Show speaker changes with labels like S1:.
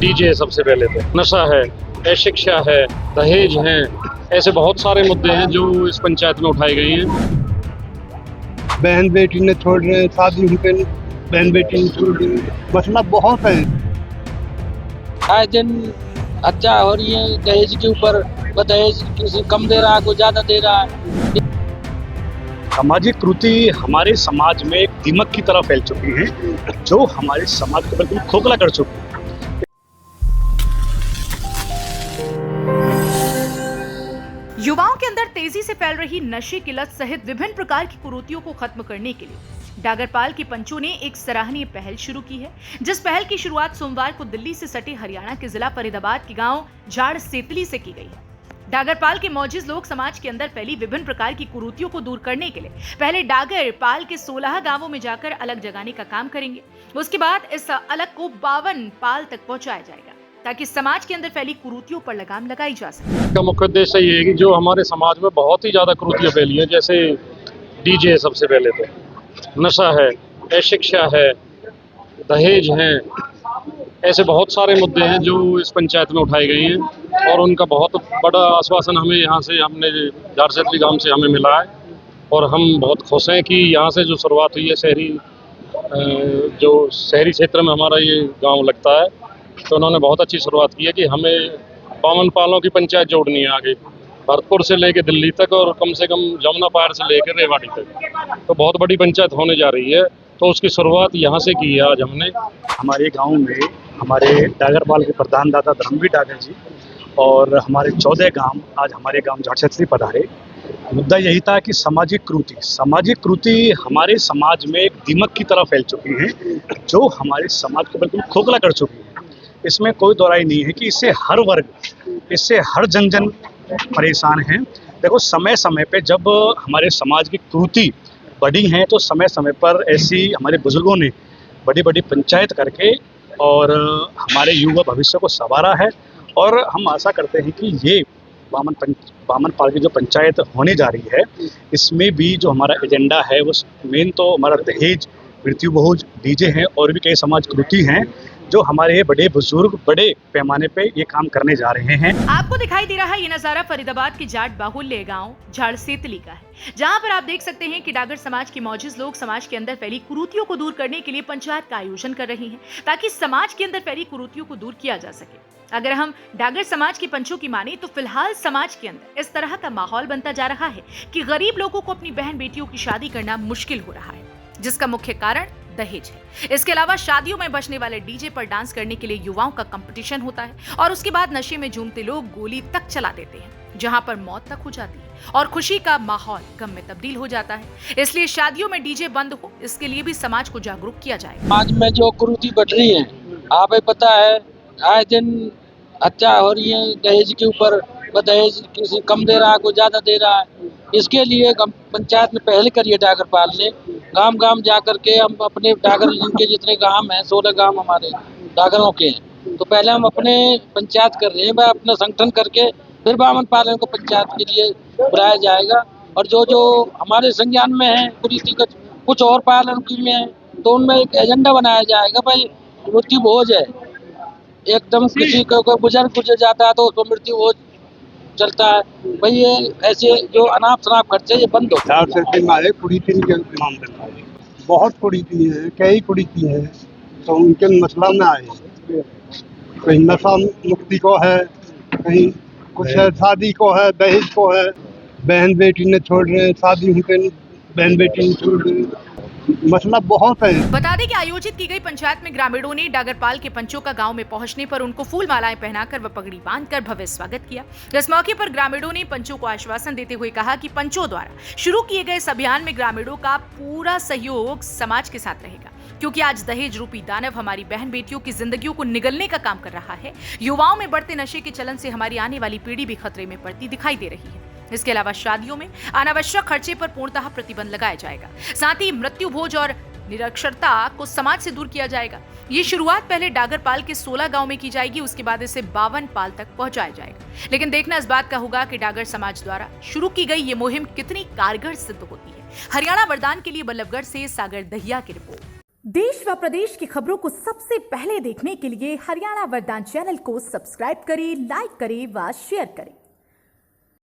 S1: DJ सबसे पहले तो नशा है, अशिक्षा है, दहेज है, ऐसे बहुत सारे मुद्दे हैं जो इस पंचायत में उठाए गए हैं।
S2: बहन बेटी ने छोड़ रहे हैं, शादी होकर बहन बेटी ने छोड़ रहे हैं, मसला बहुत है।
S3: आए दिन हत्या हो रही है दहेज के ऊपर। दहेज किसी कम दे रहा है, कोई ज्यादा दे रहा है।
S4: सामाजिक कुरीति हमारे समाज में एक दीमक की तरह फैल चुकी है जो हमारे समाज को बिल्कुल खोखला कर चुकी है।
S5: युवाओं के अंदर तेजी से फैल रही नशे की लत सहित विभिन्न प्रकार की कुरीतियों को खत्म करने के लिए डागरपाल के पंचों ने एक सराहनीय पहल शुरू की है, जिस पहल की शुरुआत सोमवार को दिल्ली से सटे हरियाणा के जिला फरीदाबाद के गांव झाड़ सेतली से की गई है। डागरपाल के मौजूद लोग समाज के अंदर फैली विभिन्न प्रकार की कुरीतियों को दूर करने के लिए पहले डागरपाल के 16 गांवों में जाकर अलग जगाने का काम करेंगे। उसके बाद इस अलग को 52 पाल तक पहुंचाया जाएगा ताकि समाज के अंदर फैली कुरीतियों पर लगाम लगाई जा सके।
S1: इसका मुख्य उद्देश्य ये है कि जो हमारे समाज में बहुत ही ज्यादा कुरीतियां फैली हैं, जैसे डीजे सबसे पहले तो नशा है, अशिक्षा है, दहेज है, ऐसे बहुत सारे मुद्दे हैं जो इस पंचायत में उठाए गए हैं और उनका बहुत बड़ा आश्वासन हमें यहाँ से हमने झाड़ सेतली गांव से हमें मिला है और हम बहुत खुश हैं कि यहाँ से जो शुरुआत हुई है शहरी क्षेत्र में हमारा ये गांव लगता है, तो उन्होंने बहुत अच्छी शुरुआत की है कि हमें 52 पालों की पंचायत जोड़नी है आगे भरतपुर से लेकर दिल्ली तक और कम से कम जमुना पार से लेकर रेवाड़ी तक, तो बहुत बड़ी पंचायत होने जा रही है। तो उसकी शुरुआत यहाँ से की है आज हमने।
S4: हमारे गांव में हमारे डागरपाल के प्रधान दादा धर्मवीर डागर जी और हमारे 14 गांव आज हमारे गांव झाड़ सेतली पधारे। मुद्दा यही था कि सामाजिक कुरीति हमारे समाज में एक दीमक की तरह फैल चुकी है जो हमारे समाज को बिल्कुल खोखला कर चुकी है। इसमें कोई दोहराई नहीं है कि इससे हर वर्ग, इससे हर जन परेशान है। देखो, समय समय पे जब हमारे समाज की कुरीति बढ़ी हैं तो समय समय पर ऐसी हमारे बुजुर्गों ने बड़ी बड़ी पंचायत करके और हमारे युवा भविष्य को संवारा है और हम आशा करते हैं कि ये 52 पाल की जो पंचायत होने जा रही है इसमें भी जो हमारा एजेंडा है वो मेन तो हमारा दहेज, मृत्यु भोज, डीजे हैं और भी कई समाज कुरीति हैं जो हमारे बड़े बुजुर्ग बड़े पैमाने पे ये काम करने जा रहे हैं।
S5: आपको दिखाई दे रहा है ये नजारा फरीदाबाद के जाट बाहुल्य गांव झाड़ सेतली का है, जहां पर आप देख सकते हैं कि डागर समाज के मौजूद लोग समाज के अंदर फैली कुरीतियों को दूर करने के लिए पंचायत का आयोजन कर रहे हैं ताकि समाज के अंदर फैली कुरीतियों को दूर किया जा सके। अगर हम डागर समाज के पंचों की माने तो फिलहाल समाज के अंदर इस तरह का माहौल बनता जा रहा है कि गरीब लोगों को अपनी बहन बेटियों की शादी करना मुश्किल हो रहा है, जिसका मुख्य कारण दहेज है। इसके अलावा शादियों में बजने वाले डीजे पर डांस करने के लिए युवाओं का कंपटीशन होता है और उसके बाद नशे में झूमते लोग गोली तक चला देते हैं, जहां पर मौत तक हो जाती है और खुशी का माहौल गम में तब्दील हो जाता है। इसलिए शादियों में डीजे बंद हो, इसके लिए भी समाज को जागरूक किया जाए।
S3: समाज में जो कुरीति बढ़ रही है, आप पता है आए दिन हत्या हो रही है दहेज के ऊपर। दहेज किसी कम दे रहा है, कोई ज्यादा दे रहा है। इसके लिए पंचायत ने पहल करी है डागरपाल ने। गांव गांव जा करके हम अपने डागर जिनके जितने गांव हैं, 16 गांव हमारे डागरों के हैं, तो पहले हम अपने पंचायत कर रहे हैं। वह अपना संगठन करके फिर 52 पालन को पंचायत के लिए बुलाया जाएगा और जो जो हमारे संज्ञान में है कुरीति का कुछ और पालन की में है तो उनमें एक एजेंडा बनाया जाएगा। भाई मृत्यु भोज है, एकदम किसी को बुजुर्ग गुजर जाता है तो उसको मृत्यु भोज चलता है। भाई ये ऐसे जो अनाप शनाप खर्चे ये बंद होता है।
S2: कुरीति के मामले में बहुत कुरीति है, कई कुरीति है, तो उनके मसला में आए। कहीं नशा मुक्ति को है, कहीं कुछ है शादी को है, दहेज को है, बहन बेटी ने छोड़ रहे हैं, शादी होकर बहन बेटी ने छोड़ रहे हैं, मसला बहुत है।
S5: बता दें कि आयोजित की गई पंचायत में ग्रामीणों ने डागरपाल के पंचों का गांव में पहुंचने पर उनको फूल मालाएं पहनाकर व पगड़ी बांधकर भव्य स्वागत किया। इस मौके पर ग्रामीणों ने पंचों को आश्वासन देते हुए कहा कि पंचों द्वारा शुरू किए गए इस अभियान में ग्रामीणों का पूरा सहयोग समाज के साथ रहेगा, क्योंकि आज दहेज रूपी दानव हमारी बहन बेटियों की जिंदगियों को निगलने का काम कर रहा है। युवाओं में बढ़ते नशे के चलन से हमारी आने वाली पीढ़ी भी खतरे में पड़ती दिखाई दे रही है। इसके अलावा शादियों में अनावश्यक खर्चे पर पूर्णतः प्रतिबंध लगाया जाएगा। साथ ही मृत्यु भोज और निरक्षरता को समाज से दूर किया जाएगा। ये शुरुआत पहले डागरपाल के 16 गांव में की जाएगी, उसके बाद इसे 52 पाल तक पहुंचाया जाएगा। लेकिन देखना इस बात का होगा कि डागर समाज द्वारा शुरू की गई ये मुहिम कितनी कारगर सिद्ध होती है। हरियाणा वरदान के लिए बल्लभगढ़ से सागर दहिया की रिपोर्ट।
S6: देश व प्रदेश की खबरों को सबसे पहले देखने के लिए हरियाणा वरदान चैनल को सब्सक्राइब करें, लाइक करें व शेयर करें।